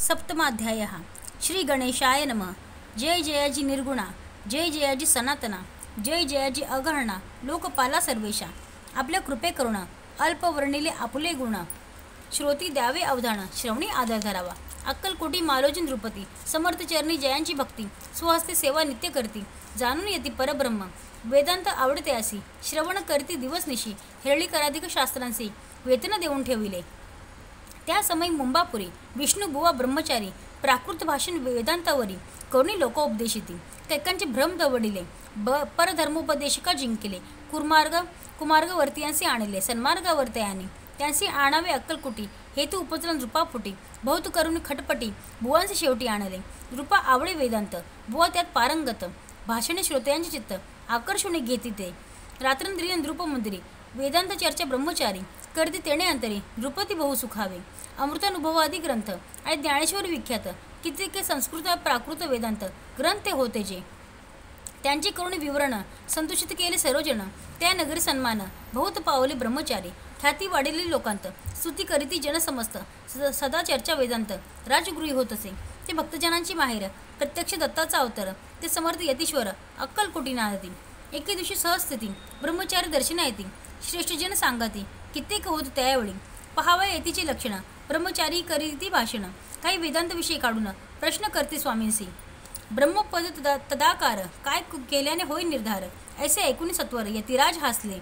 सप्तमाध्यायः श्री गणेशाय नमः। जय जयाजी निर्गुणा, जय जयाजी सनातना, जय जयाजी अगहरणा, लोकपाला सर्वेशा। आपल्या कृपे करुणा, अल्पवर्णिले आपुले गुण, श्रोती द्यावे अवधान, श्रवणी आदर धरावा। अक्कलकोटी मालोजी नृपती, समर्थ चरणी जयांची भक्ती, स्वहस्ते सेवा नित्य करती, जाणून येती परब्रह्म, वेदांत आवडते असी, श्रवण करती दिवसनिशी, हेरळी कराधिक शास्त्रांचे, वेतन देऊन ठेविले। त्या समय मुंबापुरी, विष्णुबुवा ब्रह्मचारी, प्राकृत भाषण वेदांतावरी, करुणी लोकोपदेशिती, कैकांचे भ्रम दवडिले, परधर्मोपदेशिका जिंकले, कुमार्गवर्तीयांचे आणले, सन्मार्गावर्तयाने, त्यांचे आणावे अक्कलकोटी, हेतू उपचलन नृपाफुटी, बहुत करुणी खटपटी, बुवांचे शेवटी आणले, नृपा आवडे वेदांत, बुवा त्यात पारंगत, भाषणे श्रोत्यांचे चित्त, आकर्षणे घेती ते, रात्रंद्रिय नृपमंदिरी, वेदांत चर्चा ब्रह्मचारी, करती तेणे अंतरी, नृपती बहु सुखावे, अमृतानुभवादी ग्रंथ आणि ज्ञानेश्वर विख्यात, कित्येक संस्कृत प्राकृत वेदांत ग्रंथ होते जे, त्यांचे करुणी विवरण संतोषित केले सर्वजन, त्या नगरी सन्मान बहुत पावले ब्रह्मचारी, ख्याती वाढलेली लोकांत, स्तुती करीती जनसमस्त, सदा चर्चा वेदांत राजगृही होत असे, ते भक्तजनांची माहेर, प्रत्यक्ष दत्ताचा अवतार, ते समर्थ यतीश्वर अक्कलकोटी नांदती। एके दिवशी सहस्थिती ब्रह्मचारी दर्शना येती, श्रेष्ठजन सांगती, कित्येक होत त्यावेळी, पहावा येतीचे लक्षण, ब्रह्मचारी करीती भाषण, काही वेदांत विषयी काढून प्रश्न करते स्वामींसी, ब्रह्मपद तदाकार काय केल्याने होय निर्धार, ऐसे ऐकून सत्वर यतिराज हासले,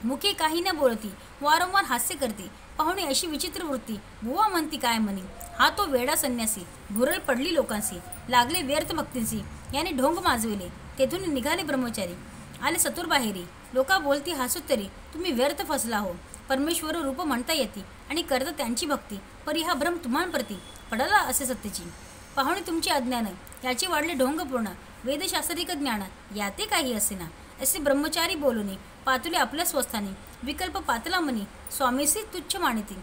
मुखे काही न बोलती, वारंवार हास्य करते, पाहुणे अशी विचित्र वृत्ती, बुवा म्हणती काय म्हणी, हा तो वेडा संन्यासी, भुरळ पडली लोकांसी, लागले व्यर्थ भक्तींसी, याने ढोंग माजविले, तेथून निघाले ब्रह्मचारी, आले सतुर बाहेरी, लोका बोलती हसत तरी, तुम्ही व्यर्थ फसला हो, परमेश्वर रूप म्हणता येते आणि करता त्यांची भक्ती, परी हा भ्रम तुम्हांप्रती पडला असे सत्यची, पाहुणे तुमचे अज्ञान, याचे वाढले ढोंग पूर्ण, वेदशास्त्रिक ज्ञान याते काही असेना, असे ब्रह्मचारी बोलूने, पातुले आपल्या स्वस्थानी, विकल्प पातला मनी, स्वामीसी तुच्छ मानिती,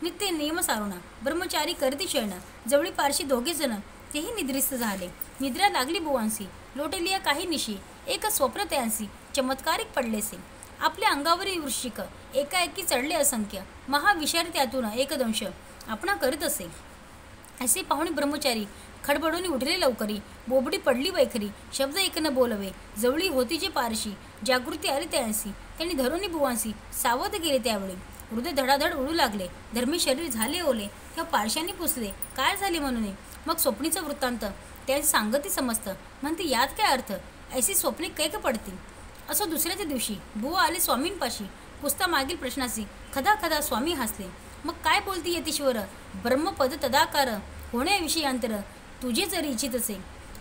नित्य नियम सारुणा, ब्रह्मचारी करती शयन, जवळी पारशी दोघे जण, तेही निद्रिस्त झाले, निद्रा लागली बुवांसी, लोटलिया काही निशी, एक स्वप्न त्यांसी, चमत्कारिक पडलेसे, आपल्या अंगावरील वृश्चिक, एकाएकी चढले असंख्य, महाविषारी त्यातून एकदंश, आपणा करीत असे, असे पाहुणे ब्रह्मचारी, खडबडून उठले लवकरी, बोबडी पडली वैखरी, शब्द एक न बोलवे, जवळी होती जे पारशी, जागृती आली त्यांसी, त्यांनी धरुणी बुवांसी, सावध गेले त्यावेळी, हृदय धडाधड उडू लागले, धर्मी शरीर झाले ओले, त्या पारशांनी पुसले, काय झाले म्हणून, मग स्वप्नीचा वृत्तांत, त्यांची सांगती समजतं, म्हणते यात काय अर्थ, ऐसी स्वप्ने कैक पडतील, असो दुसऱ्याच्या दिवशी, बुवा आले स्वामींपाशी, पुसता मागील प्रश्नाची, खदा खदा स्वामी हसले, मग काय बोलती यतीश्वर, ब्रह्मपद तदाकार, होण्याविषयी अंतर, तुझे जरी इच्छित असे,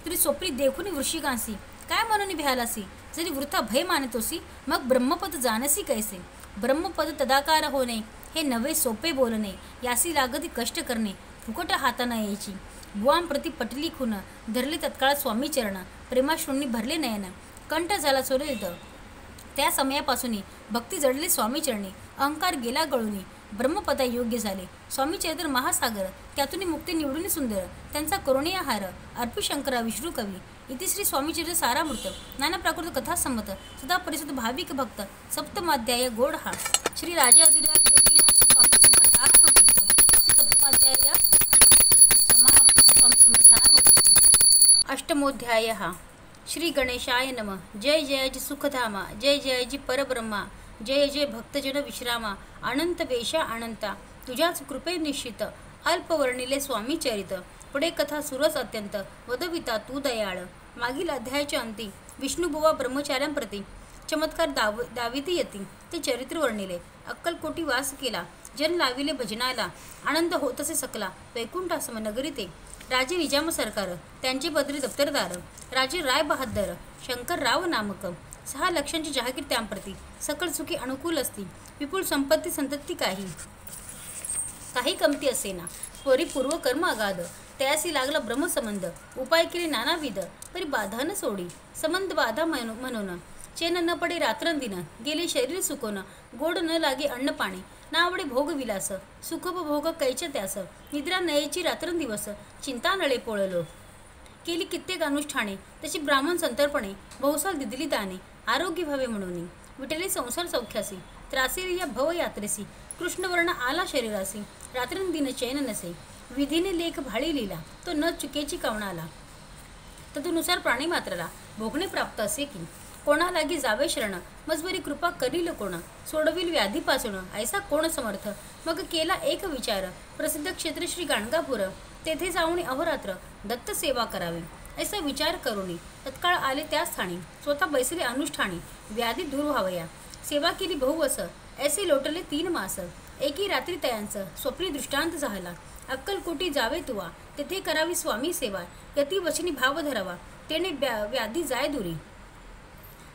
तरी स्वप्नी देखून वृश्चिकांसी, काय म्हणून भ्यालासी, जरी वृथा भय मानतोसी, मग ब्रह्मपद जाणसी कैसे, ब्रह्मपद तदाकार होणे, हे नवे सोपे बोलणे, यासी लागती कष्ट करणे, फुकट हाताना यायची, बुवांप्रती पटली खून, धरले तत्काळ स्वामी चरण, प्रेमाश्रूंनी भरले नयन, कंठ झाला सुरळीत, त्या समयापासून भक्ती जडली स्वामी चरणी, अहंकार गेला गळूनी, ब्रह्मपदा योग्य झाले, स्वामी चरित्र महासागर, त्यातून मुक्ती निवडून सुंदर, त्यांचा करुणीय हार, अर्पी शंकरा विष्णू कवी, इतिश्री स्वामी चरित्र सारामृत, नाना प्राकृत कथा संमत, सदा परिसुद्ध भाविक भक्त, सप्तमाध्याय गोड हा, श्री राजाधिराज स्वामी समर्थार्पणमस्तु, सप्तमाध्याय समाप्त, स्वामी समर्थार्पणमस्तु। अष्टमोध्यायः श्री गणेशाय नमः। जय जयाजी सुखधामा, जय जयाजी परब्रह्मा, जय जय भक्तजन विश्रामा, अनंत वेशा अनंता, तुझ्याच कृपे निश्चित, अल्पवर्णिले स्वामी चरित, पुढे कथा सुरस अत्यंत, वदविता तू दयाळ, मागील अध्यायाच्या अंती, विष्णुबुवा ब्रह्मचार्यांप्रती चमत्कार दाविती येती, ते चरित्र वर्णिले, अक्कलकोटी वास केला, जन लाविले भजनाला, आनंद होतसे सकला, वैकुंठासम नगरी ते, राजे निजाम सरकार, त्यांचे बद्री दप्तरदार, राजे राय बहादर, शंकर राव नामक, 6 लक्षांची जहागीर त्यांप्रती, सकळ सुखी अनुकूल असती, विपुल संपत्ती संतती काही कमती असेना, त्वरी पूर्व कर्म अगाध, त्यासी लागला ब्रह्मसंबंध, उपाय केले नानाविध, परी बाधा न सोडी, संबंध बाधा म्हणून, चेन न पडे रात्रंदिन, गेले शरीर सुकोन, गोड न लागे अन्न पाणी, ना आवडे भोग विलास, सुखोपभोग कैच त्यास, निद्रा नयेची रात्रंदिवस, चिंता नळे पोळलो, केली कित्येक अनुष्ठाने, तशी ब्राह्मण संतर्पणे, बहुसाल दिदली दाने, आरोग्य व्हावे म्हणून, विटले संसार सौख्यासी, त्रासी या भव यात्रेसी, कृष्णवर्ण आला शरीरासी, रात्रंदिन चैन नसे, विधीने लेख भाळी लिहिला तो न चुकेची कवणाला. तदनुसार प्राणी मात्राला भोगणे प्राप्त असे की कोणा लागी जावे शरण मजबरी कृपा करील कोण सोडविल व्याधीपासून ऐसा कोण समर्थ. मग केला एक विचार प्रसिद्ध क्षेत्र श्री गाणगापूर तेथे जाऊन अहोरात्र दत्त सेवा करावी. ऐसा विचार करूनी तत्काळ आले त्या स्थानी स्वतः बैसले अनुष्ठानी व्याधी दूर व्हावया. सेवा केली बहुवस ऐसे लोटले 3 मास एकी रात्री तयांचं स्वप्नी दृष्टांत झाला. अक्कलकोटी जावे तुवा तेथे करावी स्वामी सेवा यती वचनी भाव धरावा तेने व्याधी जाय दुरी.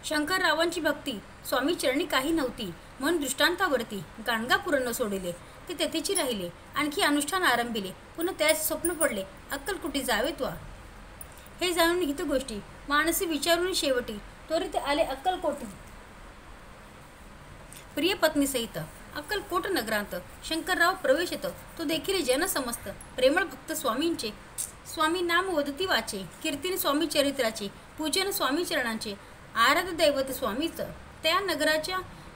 शंकररावांची भक्ती स्वामी चरणी काही नव्हती म्हणून दृष्टांतावरती गाणगापूर न सोडिले ते तेथेची राहिले. आणखी अनुष्ठान आरंभिले. पुन्हा त्याच स्वप्न पडले अक्कलकोटी जावे तुवा. हे जाणून हित गोष्टी मानसी विचारून शेवटी त्वरित आले अक्कलकोटी प्रिय पत्नी सहित. अक्कलकोट नगरांत शंकरराव प्रवेशित तो देखील जनसमस्त प्रेमळ भक्त स्वामींचे स्वामी नाम वदती वाचे कीर्तीने स्वामी चरित्राचे पूजन स्वामी चरणांचे आराध्य दैवत स्वामीच. त्या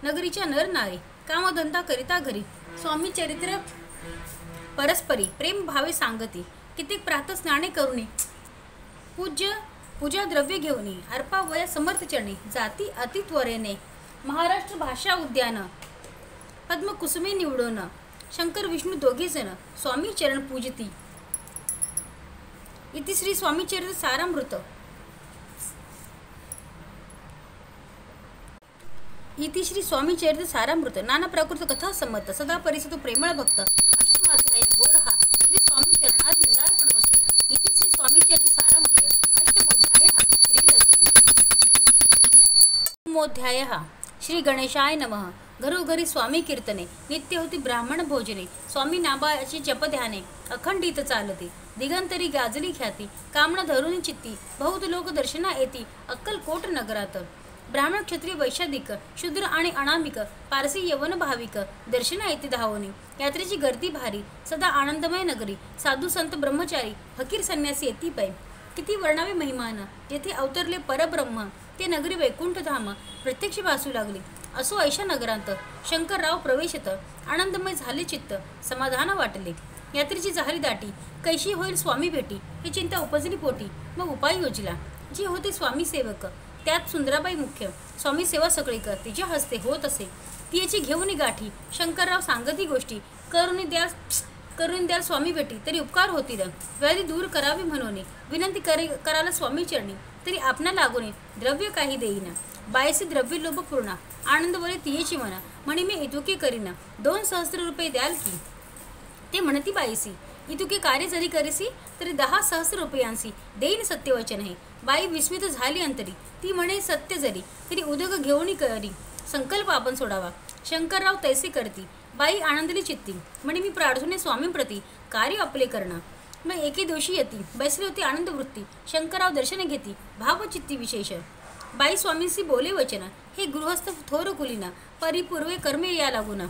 नगरीच्या नर नारी कामधंदा करिता घरी स्वामी चरित्र परस्परी प्रेम भावे सांगती. कित्येक प्रातः स्नाने करुणी पूजा द्रव्य घेऊन अर्पा वया समर्थ चरणी जाती अतित्वरेने महाराष्ट्र भाषा उद्यान पद्म कुसुमे निवडून शंकर विष्णू दोघे जण स्वामी चरण पूजती. इति श्री स्वामी चरित्र सारामृत. इति श्री स्वामी चरित्र सारामृत नाना प्राकृत कथा संमत सदा परिसतो प्रेमळ भक्त अष्टमाध्याय गोड हा श्री स्वामी चरणात बिंदार्पण वस्तू. इति श्री स्वामी चरित्र सारामृत अष्टमोध्याय श्रीरस्तु. मोध्याय श्री गणेशाय नमः. घरोघरी स्वामी कीर्तने नित्य होती ब्राह्मण भोजने स्वामी नामाची जपध्याने अखंडित चालती. दिगंतरी गाजली ख्याती कामना धरून चित्ती बहुत लोक दर्शना येती अक्कलकोट नगरात. ब्राह्मण क्षत्रिय वैशाधिक शूद्र आणि अनामिक पारसी यवन भाविक दर्शना येते धावणी. यात्रेची गर्दी भारी सदा आनंदमय नगरी साधू संत ब्रह्मचारी फकीर संन्यासी येती पै. किती वर्णावे महिमान जेथे अवतरले परब्रह्म ते नगरी वैकुंठ धाम प्रत्यक्ष भासू लागली. असो ऐशा नगरांत शंकरराव प्रवेशित आनंदमय झाले चित्त समाधान वाटले. यात्रेची झाली दाटी कैशी होईल स्वामी भेटी ही चिंता उपजली पोटी. मग उपाय योजला जे होते स्वामी सेवक त्यात सुंदराबाई मुख्य. स्वामी सेवा सगळीक तिच्या हस्ते होत असे ती याची घेऊन गाठी. शंकरराव सांगती गोष्टी करून द्याल स्वामी भेटी तरी उपकार होतील. व्याधी दूर करावी म्हणून विनंती कराला स्वामी चरणी तरी आपणा लागून द्रव्य काही देईना. बायसी द्रव्य लोभ पूर्ण आनंद वरे तियेची म्हणा म्हणे मी इतुके करीना 2,000 रुपये द्याल की. ते म्हणती बाईसी इतुके कार्य जरी करीसी तरी 10,000 रुपयांसी देईन सत्यवचन आहे. बाई विस्मित झाली अंतरी ती म्हणे सत्य जरी तरी उदक घेऊन करी संकल्प आपण सोडावा. शंकरराव तैसे करती. बाई आनंदली चित्ती म्हणे मी प्रार्थने स्वामींप्रती कार्य आपले करणार. मग एके दिवशी येती बैसली होती आनंद वृत्ती. शंकरराव दर्शन घेती भावचित्ती विशेष. बाई स्वामींशी बोले वचन हे गृहस्थ थोर कुलीना परिपूर्वे कर्मे या लागून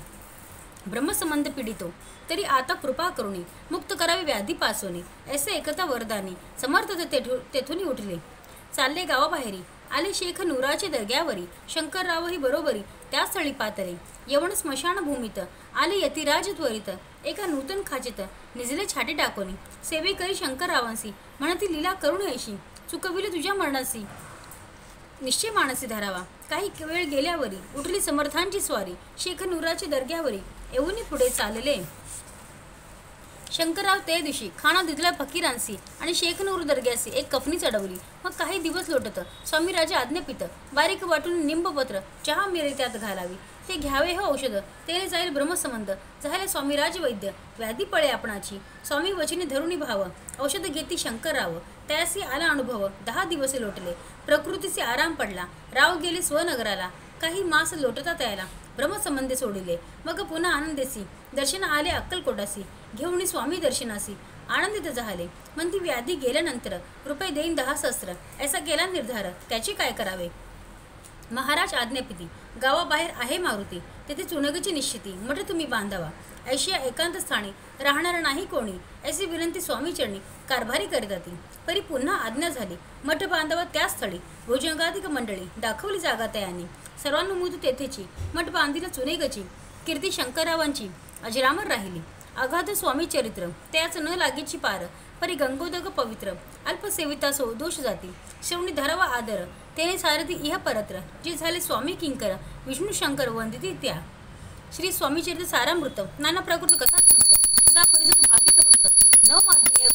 ब्रह्मसंबंध पीडितो तरी आता कृपा करुणी मुक्त करावे व्याधीपासून. ऐसे एकता वरदानी समर्थ तेथून उठले चालले गावाबाहेरी आले शेख नूराचे दर्ग्यावरी. शंकररावही बरोबरी त्या स्थळी पातळे यवन स्मशानभूमीत आले यतिराज त्वरित. एका नूतन खाचेत निजले छाटे टाकोनी सेवे करी शंकररावांसी म्हणती लीला करुण ऐशी चुकविले तुझ्या मरणासी निश्चय मानसी धरावा. काही वेळ गेल्यावरी उठली समर्थांची स्वारी शेख नूराच्या दर्ग्यावरी येऊन पुढे चालले. शंकरराव त्या दिवशी खाणा दिदला फकीरांसी आणि शेख नूर दर्ग्यासी एक कफनी चढवली. मग काही दिवस लोटत स्वामी राजा आज्ञापित बारीक वाटून निंबपत्र चहा मिरे त्यात घालावी ते घ्यावे हो औषध तेने जाईल ब्रह्मसंबंध झाले स्वामीराज वैद्य व्याधी पळे आपणाची. स्वामी वचने धरुणी भाव औषध घेती शंकरराव त्यासी आला अनुभव. 10 दिवस लोटले प्रकृतीचे आराम पडला. राव गेले स्वनगराला काही मास लोटता त्याला ब्रह्मसंबंधे सोडिले. मग पुन्हा आनंदेसी दर्शन आले अक्कलकोटासी घेऊन स्वामी दर्शनासी आनंदित झाले. म्हणती व्याधी गेल्यानंतर रुपये देईन 10,000 ऐसा केला निर्धार त्याचे काय करावे. महाराज आज्ञापिती गावाबाहेर आहे मारुती तेथे चुनगची निश्चिती मठ तुम्ही बांधावा. ऐशिया एकांत स्थानी राहणार नाही कोणी ऐसी विनंती स्वामी चरणी कारभारी करीत होती. परी पुन्हा आज्ञा झाली मठ बांधावा त्या स्थळी. भोजनाधिक मंडळी दाखवली जागा त्याने सर्वानुमूत तेथेची मठ बांधिला चुनेगची कीर्ती शंकररावांची अजरामर राहिली. अगाध स्वामी चरित्र त्याच न लागेची पार परी गंगोदक पवित्र अल्पसेविता सो दोष जाती श्रवणी धरावा आदर तेने सारथी इह परत्र जे झाले स्वामी किंकर विष्णू शंकर वंदिती त्या श्री स्वामी चरित्र सारामृत नाना प्राकृत कथा समत सदा परिसत भाविक भक्त नवमाध्याय